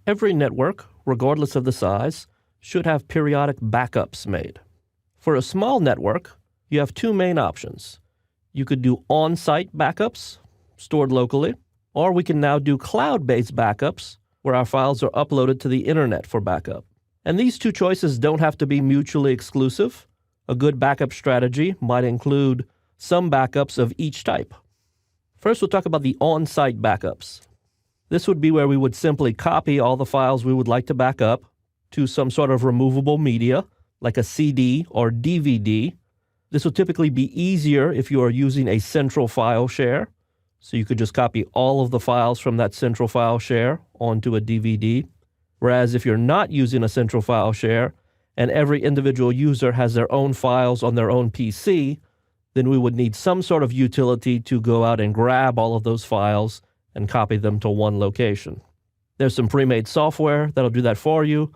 Every network, regardless of the size, should have periodic backups made. For a small network, you have two main options. You could do on-site backups, stored locally, or we can now do cloud-based backups, where our files are uploaded to the internet for backup. And these two choices don't have to be mutually exclusive. A good backup strategy might include some backups of each type. First, we'll talk about the on-site backups. This would be where we would simply copy all the files we would like to back up to some sort of removable media, like a CD or DVD. This will typically be easier if you are using a central file share. So you could just copy all of the files from that central file share onto a DVD. Whereas if you're not using a central file share and every individual user has their own files on their own PC, then we would need some sort of utility to go out and grab all of those files and copy them to one location. There's some pre-made software that'll do that for you,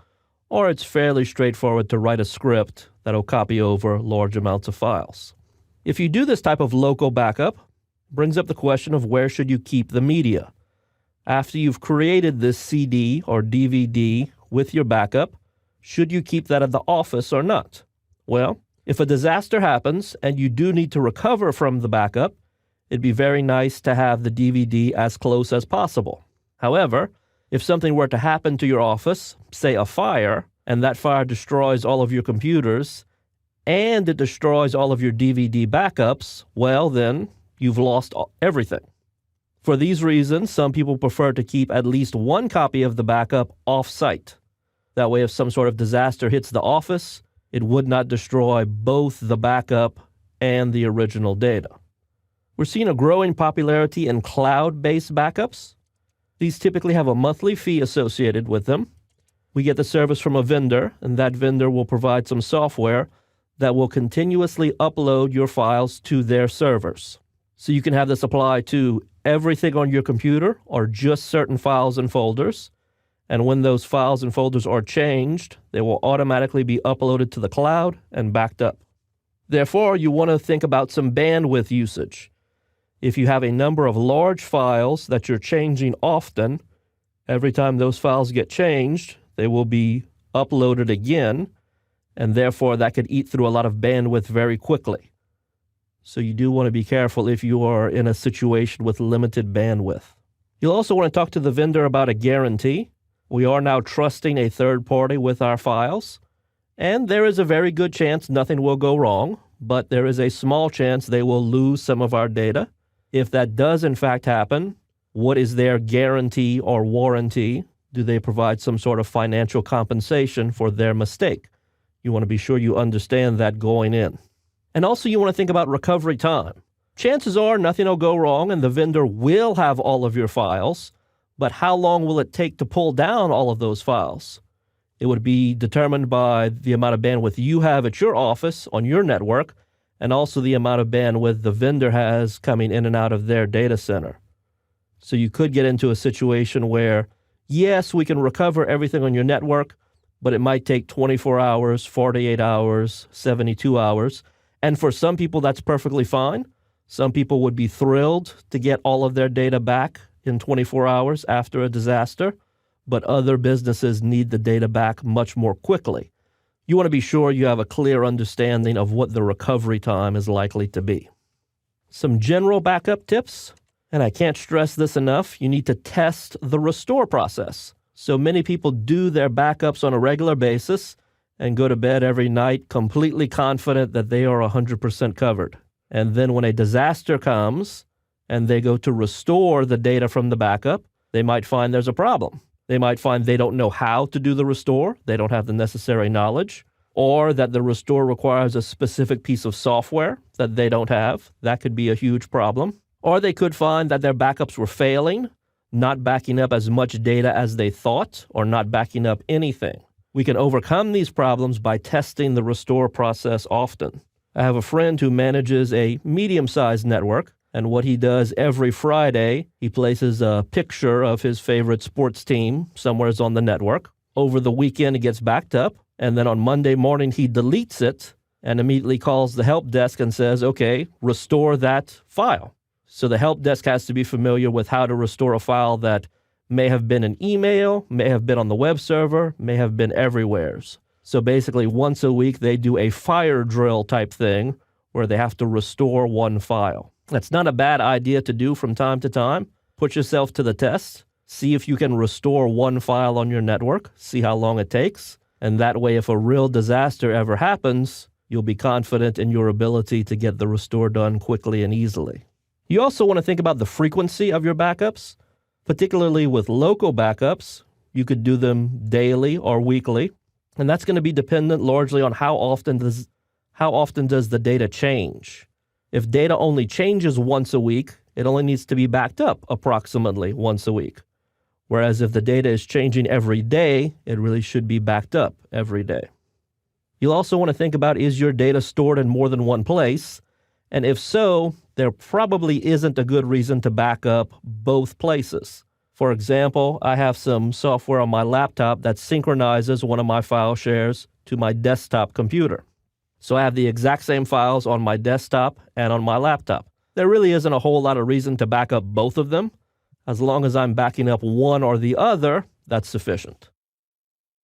or it's fairly straightforward to write a script that'll copy over large amounts of files. If you do this type of local backup, brings up the question of where should you keep the media. After you've created this CD or DVD with your backup, should you keep that at the office or not? Well, if a disaster happens and you do need to recover from the backup, it'd be very nice to have the DVD as close as possible. However, if something were to happen to your office, say a fire, and that fire destroys all of your computers, and it destroys all of your DVD backups, well then, you've lost everything. For these reasons, some people prefer to keep at least one copy of the backup off-site. That way, if some sort of disaster hits the office, it would not destroy both the backup and the original data. We're seeing a growing popularity in cloud-based backups. These typically have a monthly fee associated with them. We get the service from a vendor, and that vendor will provide some software that will continuously upload your files to their servers. So you can have this apply to everything on your computer or just certain files and folders. And when those files and folders are changed, they will automatically be uploaded to the cloud and backed up. Therefore, you want to think about some bandwidth usage. If you have a number of large files that you're changing often, every time those files get changed, they will be uploaded again, and therefore that could eat through a lot of bandwidth very quickly. So you do want to be careful if you are in a situation with limited bandwidth. You'll also want to talk to the vendor about a guarantee. We are now trusting a third party with our files, and there is a very good chance nothing will go wrong, but there is a small chance they will lose some of our data. If that does in fact happen, what is their guarantee or warranty? Do they provide some sort of financial compensation for their mistake? You want to be sure you understand that going in. And also you want to think about recovery time. Chances are nothing will go wrong and the vendor will have all of your files, but how long will it take to pull down all of those files? It would be determined by the amount of bandwidth you have at your office on your network, and also the amount of bandwidth the vendor has coming in and out of their data center. So you could get into a situation where, yes, we can recover everything on your network, but it might take 24 hours, 48 hours, 72 hours. And for some people, that's perfectly fine. Some people would be thrilled to get all of their data back in 24 hours after a disaster, but other businesses need the data back much more quickly. You want to be sure you have a clear understanding of what the recovery time is likely to be. Some general backup tips, and I can't stress this enough, you need to test the restore process. So many people do their backups on a regular basis and go to bed every night completely confident that they are 100% covered. And then when a disaster comes and they go to restore the data from the backup, they might find there's a problem. They might find they don't know how to do the restore, they don't have the necessary knowledge, or that the restore requires a specific piece of software that they don't have. That could be a huge problem. Or they could find that their backups were failing, not backing up as much data as they thought, or not backing up anything. We can overcome these problems by testing the restore process often. I have a friend who manages a medium-sized network, and what he does every Friday, he places a picture of his favorite sports team somewhere on the network. Over the weekend, it gets backed up, and then on Monday morning, he deletes it and immediately calls the help desk and says, okay, restore that file. So the help desk has to be familiar with how to restore a file that May have been an email, may have been on the web server, may have been everywheres. So basically, once a week, they do a fire drill type thing where they have to restore one file. That's not a bad idea to do from time to time. Put yourself to the test. See if you can restore one file on your network. See how long it takes. And that way, if a real disaster ever happens, you'll be confident in your ability to get the restore done quickly and easily. You also want to think about the frequency of your backups. Particularly with local backups, you could do them daily or weekly. And that's going to be dependent largely on how often does the data change. If data only changes once a week, it only needs to be backed up approximately once a week. Whereas if the data is changing every day, it really should be backed up every day. You'll also want to think about, is your data stored in more than one place? And if so, there probably isn't a good reason to back up both places. For example, I have some software on my laptop that synchronizes one of my file shares to my desktop computer. So I have the exact same files on my desktop and on my laptop. There really isn't a whole lot of reason to back up both of them. As long as I'm backing up one or the other, that's sufficient.